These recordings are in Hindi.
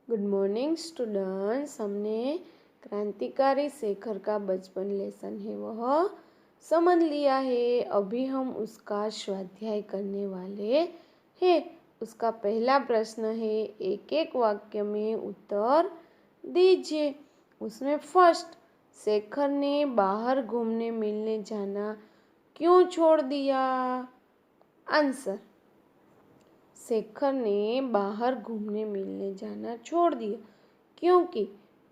Good morning students. हमने क्रांतिकारी शेखर का बचपन लेसन है वह समझ लिया है। अभी हम उसका स्वाध्याय करने वाले हैं। उसका पहला प्रश्न है, एक एक वाक्य में उत्तर दीजिए। उसमें फर्स्ट, शेखर ने बाहर घूमने मिलने जाना क्यों छोड़ दिया? आंसर, शेखर ने बाहर घूमने मिलने जाना छोड़ दिया क्योंकि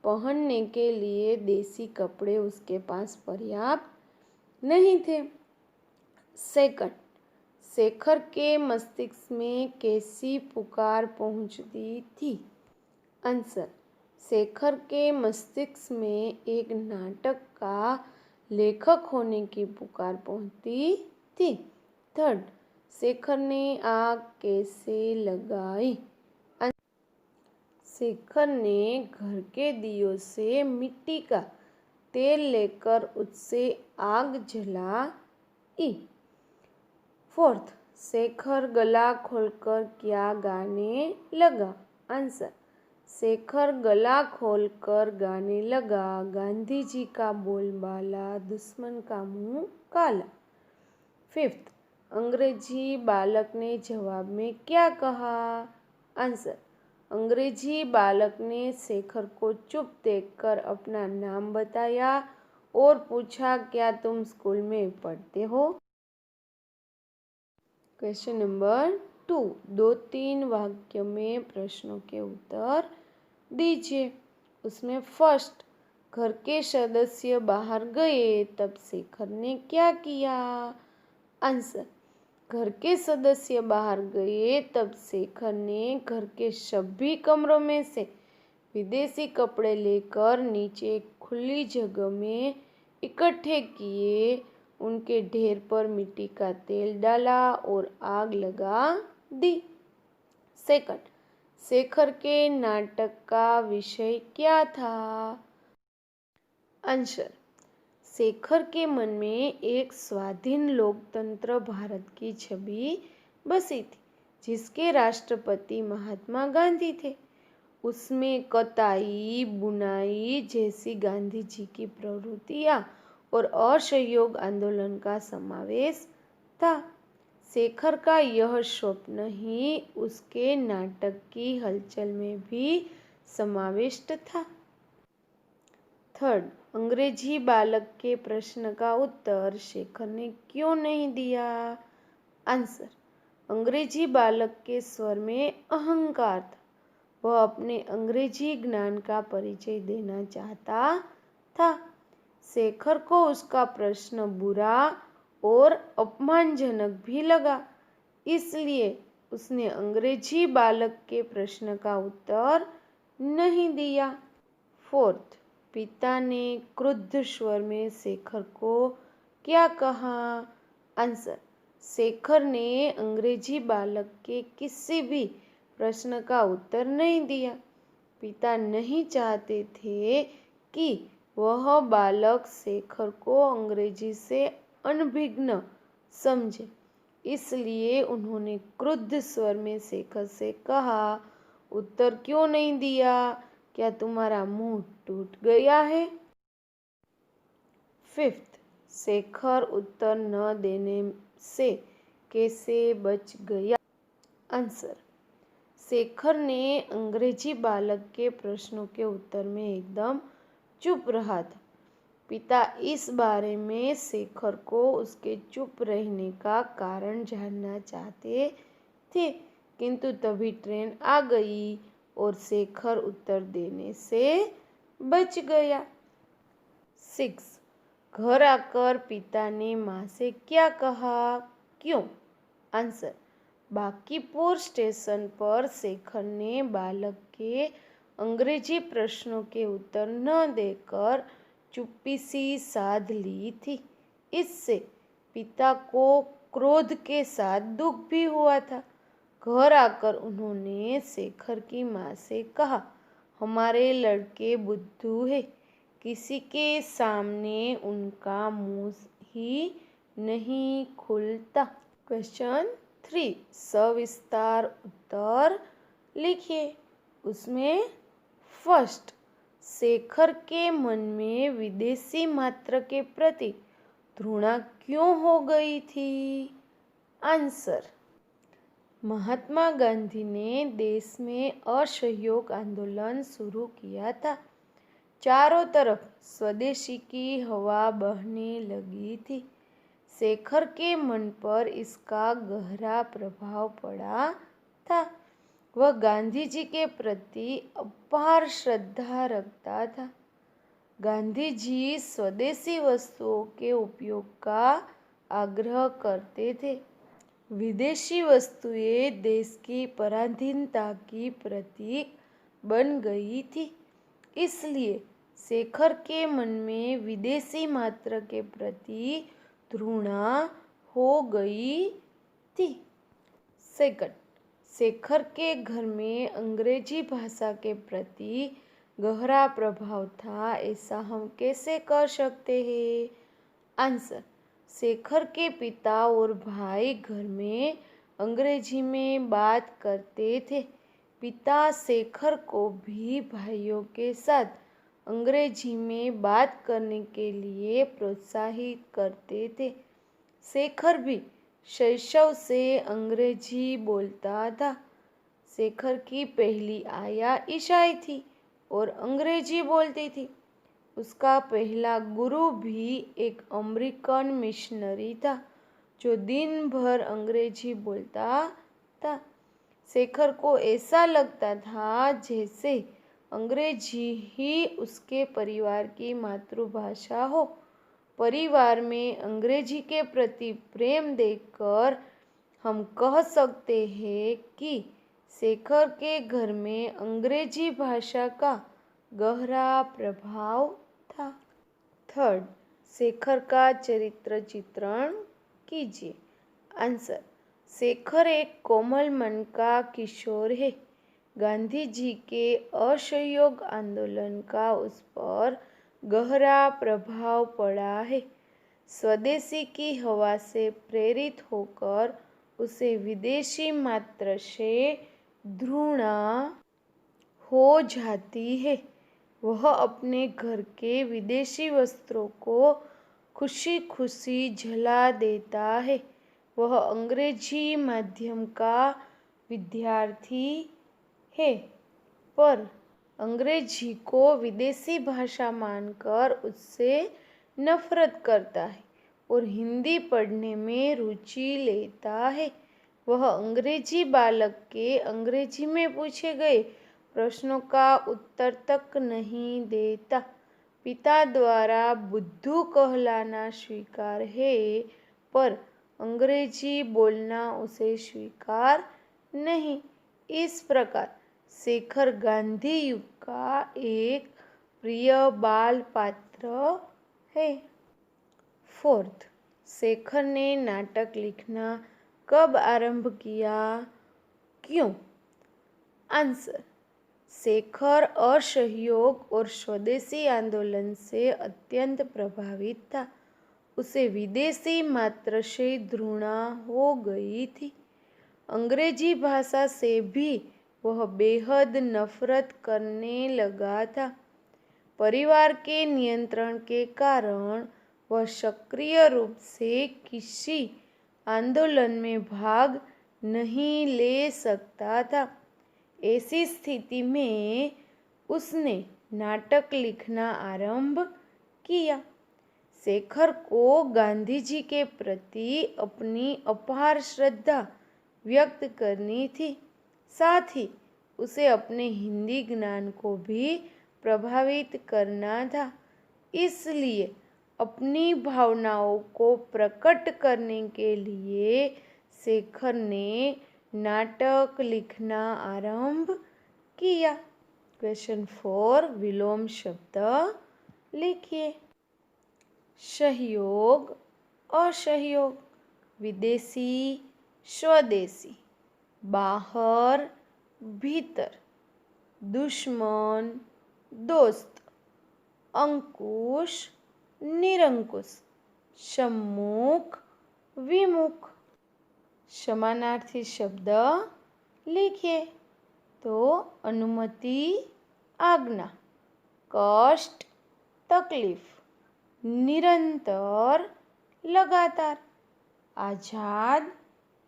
पहनने के लिए देसी कपड़े उसके पास पर्याप्त नहीं थे। सेकंड, शेखर के मस्तिष्क में कैसी पुकार पहुंचती थी? आंसर, शेखर के मस्तिष्क में एक नाटक का लेखक होने की पुकार पहुंचती थी। थर्ड, शेखर ने आग कैसे लगाई? शेखर ने घर के दियों से मिट्टी का तेल लेकर उससे आग जलाई। फोर्थ, शेखर गला खोलकर क्या गाने लगा? आंसर, शेखर गला खोलकर गाने लगा, गांधी जी का बोलबाला दुश्मन का मुंह काला। फिफ्थ, अंग्रेजी बालक ने जवाब में क्या कहा? आंसर, अंग्रेजी बालक ने शेखर को चुप देखकर अपना नाम बताया और पूछा, क्या तुम स्कूल में पढ़ते हो? क्वेश्चन नंबर 2, 2-3 वाक्य में प्रश्नों के उत्तर दीजिए। उसमें फर्स्ट, घर के सदस्य बाहर गए तब शेखर ने क्या किया? आंसर, घर के सदस्य बाहर गए तब शेखर ने घर के सभी कमरों में से विदेशी कपड़े लेकर नीचे खुली जगह में इकट्ठे किए, उनके ढेर पर मिट्टी का तेल डाला और आग लगा दी। सेकंड, शेखर के नाटक का विषय क्या था? आंसर, शेखर के मन में एक स्वाधीन लोकतंत्र भारत की छवि बसी थी जिसके राष्ट्रपति महात्मा गांधी थे। उसमें कताई बुनाई जैसी गांधी जी की प्रवृत्तियां और असहयोग आंदोलन का समावेश था। शेखर का यह स्वप्न ही उसके नाटक की हलचल में भी समाविष्ट था। थर्ड, अंग्रेजी बालक के प्रश्न का उत्तर शेखर ने क्यों नहीं दिया? आंसर, अंग्रेजी बालक के स्वर में अहंकार था। वह अपने अंग्रेजी ज्ञान का परिचय देना चाहता था। शेखर को उसका प्रश्न बुरा और अपमानजनक भी लगा, इसलिए उसने अंग्रेजी बालक के प्रश्न का उत्तर नहीं दिया। फोर्थ, पिता ने क्रुद्ध स्वर में शेखर को क्या कहा? आंसर, शेखर ने अंग्रेजी बालक के किसी भी प्रश्न का उत्तर नहीं दिया। पिता नहीं चाहते थे कि वह बालक शेखर को अंग्रेजी से अनभिज्ञ समझे, इसलिए उन्होंने क्रुद्ध स्वर में शेखर से कहा, उत्तर क्यों नहीं दिया? क्या तुम्हारा मुंह टूट गया है? फिफ्थ, शेखर उत्तर न देने से कैसे बच गया? आंसर, शेखर ने अंग्रेजी बालक के प्रश्नों के उत्तर में एकदम चुप रहा था। पिता इस बारे में शेखर को उसके चुप रहने का कारण जानना चाहते थे, किंतु तभी ट्रेन आ गई और शेखर उत्तर देने से बच गया। 6, घर आकर पिता ने माँ से क्या कहा? क्यों? आंसर, बांकीपुर स्टेशन पर शेखर ने बालक के अंग्रेजी प्रश्नों के उत्तर न देकर चुप्पी सी साध ली थी। इससे पिता को क्रोध के साथ दुख भी हुआ था। घर आकर उन्होंने शेखर की माँ से कहा, हमारे लड़के बुद्धू है, किसी के सामने उनका मुंह ही नहीं खुलता। क्वेश्चन 3, सविस्तार उत्तर लिखिए। उसमें फर्स्ट, शेखर के मन में विदेशी मात्र के प्रति घृणा क्यों हो गई थी? आंसर, महात्मा गांधी ने देश में असहयोग आंदोलन शुरू किया था। चारों तरफ स्वदेशी की हवा बहने लगी थी। शेखर के मन पर इसका गहरा प्रभाव पड़ा था। वह गांधी जी के प्रति अपार श्रद्धा रखता था। गांधी जी स्वदेशी वस्तुओं के उपयोग का आग्रह करते थे। विदेशी वस्तुएं देश की पराधीनता की प्रतीक बन गई थी। इसलिए शेखर के मन में विदेशी मात्र के प्रति घृणा हो गई थी। सेकंड, शेखर के घर में अंग्रेजी भाषा के प्रति गहरा प्रभाव था, ऐसा हम कैसे कर सकते हैं? आंसर, शेखर के पिता और भाई घर में अंग्रेजी में बात करते थे। पिता शेखर को भी भाइयों के साथ अंग्रेजी में बात करने के लिए प्रोत्साहित करते थे। शेखर भी शैशव से अंग्रेजी बोलता था। शेखर की पहली आया ईसाई थी और अंग्रेजी बोलती थी। उसका पहला गुरु भी एक अमेरिकन मिशनरी था जो दिन भर अंग्रेजी बोलता था। शेखर को ऐसा लगता था जैसे अंग्रेजी ही उसके परिवार की मातृभाषा हो। परिवार में अंग्रेजी के प्रति प्रेम देखकर हम कह सकते हैं कि शेखर के घर में अंग्रेजी भाषा का गहरा प्रभाव था। थर्ड, शेखर का चरित्र चित्रण कीजिए। आंसर, शेखर एक कोमल मन का किशोर है। गांधी जी के असहयोग आंदोलन का उस पर गहरा प्रभाव पड़ा है। स्वदेशी की हवा से प्रेरित होकर उसे विदेशी मात्र से घृणा हो जाती है। वह अपने घर के विदेशी वस्त्रों को खुशी खुशी जला देता है। वह अंग्रेजी माध्यम का विद्यार्थी है, पर अंग्रेजी को विदेशी भाषा मानकर उससे नफरत करता है और हिंदी पढ़ने में रुचि लेता है। वह अंग्रेजी बालक के अंग्रेजी में पूछे गए प्रश्नों का उत्तर तक नहीं देता। पिता द्वारा बुद्धू कहलाना स्वीकार है, पर अंग्रेजी बोलना उसे स्वीकार नहीं। इस प्रकार शेखर गांधी युग का एक प्रिय बाल पात्र है। फोर्थ, शेखर ने नाटक लिखना कब आरंभ किया? क्यों? आंसर, शेखर असहयोग और स्वदेशी आंदोलन से अत्यंत प्रभावित था। उसे विदेशी मात्र से घृणा हो गई थी। अंग्रेजी भाषा से भी वह बेहद नफरत करने लगा था। परिवार के नियंत्रण के कारण वह सक्रिय रूप से किसी आंदोलन में भाग नहीं ले सकता था। ऐसी स्थिति में उसने नाटक लिखना आरंभ किया। शेखर को गांधी जी के प्रति अपनी अपार श्रद्धा व्यक्त करनी थी। साथ ही उसे अपने हिंदी ज्ञान को भी प्रभावित करना था। इसलिए अपनी भावनाओं को प्रकट करने के लिए शेखर ने नाटक लिखना आरंभ किया। क्वेश्चन 4, विलोम शब्द लिखिए। सहयोग, असहयोग, विदेशी, स्वदेशी, बाहर, भीतर, दुश्मन, दोस्त, अंकुश, निरंकुश, सम्मुख, विमुख। समानार्थी शब्द लिखिए। तो अनुमति, आज्ञा, कष्ट, तकलीफ, निरंतर, लगातार, आजाद,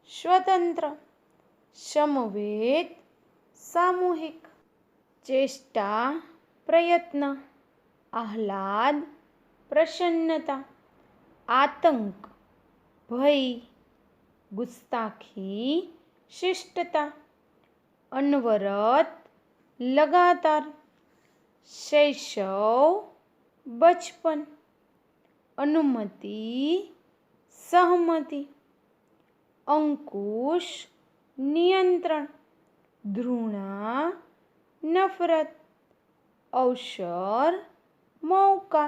स्वतंत्र, समवेत, सामूहिक, चेष्टा, प्रयत्न, आह्लाद, प्रसन्नता, आतंक, भय, गुस्ताखी, शिष्टता, अनवरत, लगातार, शैशव, बचपन, अनुमति, सहमति, अंकुश, नियंत्रण, घृणा, नफरत, अवसर, मौका।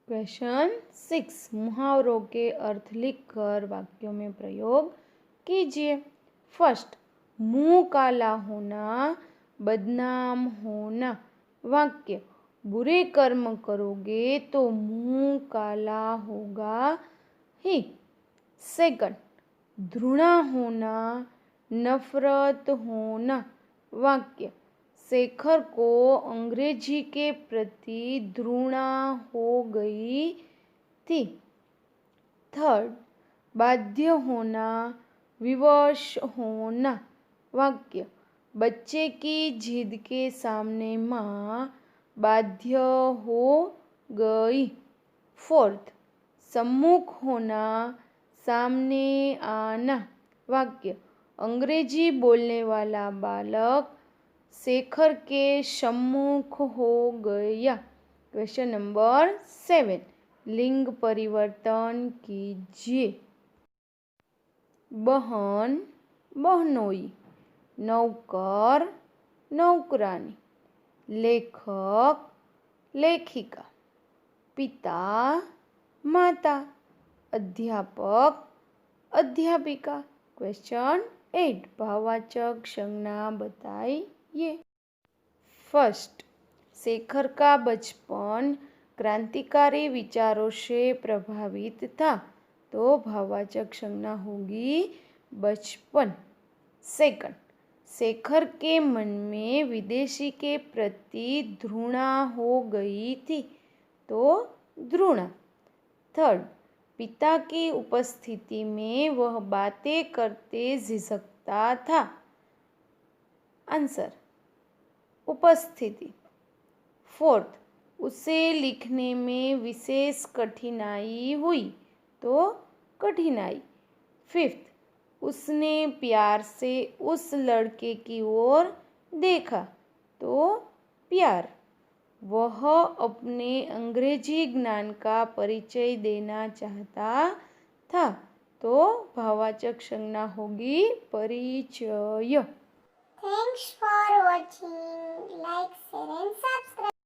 क्वेश्चन 6, मुहावरों के अर्थ लिखकर वाक्यों में प्रयोग कीजिए। फर्स्ट, मुंह काला होना, बदनाम होना। वाक्य, बुरे कर्म करोगे तो मुंह काला होगा ही। सेकंड, घृणा होना, नफरत होना। वाक्य, शेखर को अंग्रेजी के प्रति घृणा हो गई थी। थर्ड, बाध्य होना, विवश होना। वाक्य, बच्चे की जिद के सामने माँ बाध्य हो गई। फोर्थ, सम्मुख होना, सामने आना। वाक्य, अंग्रेजी बोलने वाला बालक शेखर के सम्मुख हो गया। क्वेश्चन नंबर 7, लिंग परिवर्तन कीजिए। बहन, बहनोई, नौकर, नौकरानी, लेखक, लेखिका, पिता, माता, अध्यापक, अध्यापिका। क्वेश्चन 8, भाववाचक संज्ञा बताइए। फर्स्ट, शेखर का बचपन क्रांतिकारी विचारों से प्रभावित था, तो भाववाचक संज्ञा होगी बचपन। सेकंड, शेखर के मन में विदेशी के प्रति घृणा हो गई थी, तो घृणा। थर्ड, पिता की उपस्थिति में वह बातें करते झिझकता था। आंसर, उपस्थिति। फोर्थ, उसे लिखने में विशेष कठिनाई हुई, तो कठिनाई। फिफ्थ, उसने प्यार से उस लड़के की ओर देखा, तो प्यार। वह अपने अंग्रेजी ज्ञान का परिचय देना चाहता था, तो भाववाचक संज्ञा होगी परिचय। Thanks for watching. Like, share and subscribe.